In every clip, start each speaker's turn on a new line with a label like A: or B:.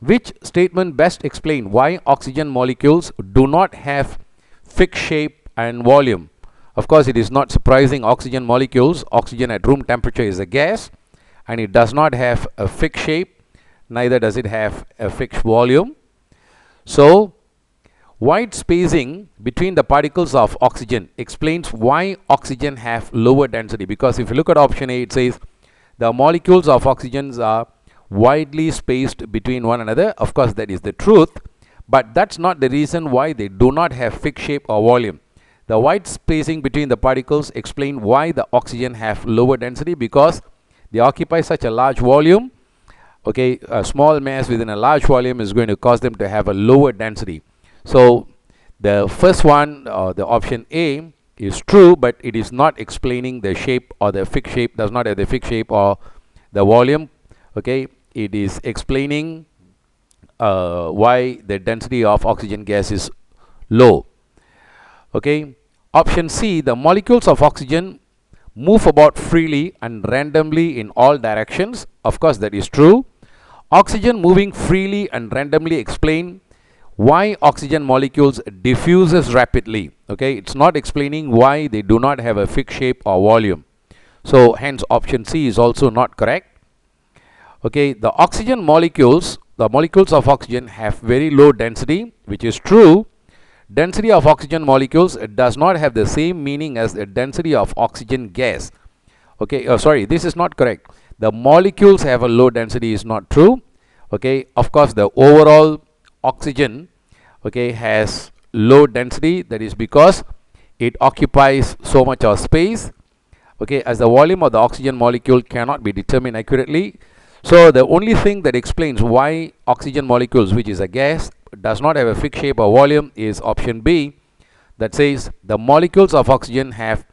A: Which statement best explain why oxygen molecules do not have fixed shape and volume? Of course, it is not surprising. Oxygen at room temperature is a gas, and it does not have a fixed shape, neither does it have a fixed volume. So wide spacing between the particles of oxygen explains why oxygen have lower density, because if you look at option A, it says the molecules of oxygens are widely spaced between one another. Of course, that is the truth, but that's not the reason why they do not have fixed shape or volume. The wide spacing between the particles explain why the oxygen have lower density, because they occupy such a large volume. Okay, a small mass within a large volume is going to cause them to have a lower density. So the first one, the option A, is true, but it is not explaining the shape or the fixed shape, does not have the fixed shape or the volume. Okay, it is explaining why the density of oxygen gas is low. Okay, option C, the molecules of oxygen move about freely and randomly in all directions. Of course, that is true. Oxygen moving freely and randomly explain why oxygen molecules diffuses rapidly. Okay, it's not explaining why they do not have a fixed shape or volume. So hence option C is also not correct. Okay, the molecules of oxygen have very low density, which is true. Density of oxygen molecules does not have the same meaning as the density of oxygen gas. Okay, sorry, this is not correct. The molecules have a low density is not true. Okay, of course, the overall oxygen, okay, has low density. That is because it occupies so much of space. Okay, as the volume of the oxygen molecule cannot be determined accurately. So the only thing that explains why oxygen molecules, which is a gas, does not have a fixed shape or volume is option B, that says the molecules of oxygen have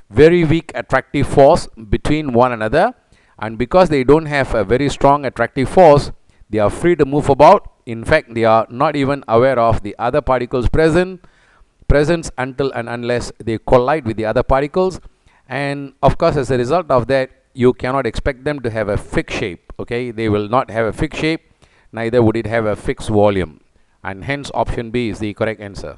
A: very weak attractive force between one another, and because they don't have a very strong attractive force, they are free to move about. In fact, they are not even aware of the other particles presence until and unless they collide with the other particles. And of course, as a result of that, you cannot expect them to have a fixed shape. Okay, they will not have a fixed shape, neither would it have a fixed volume, and hence option B is the correct answer.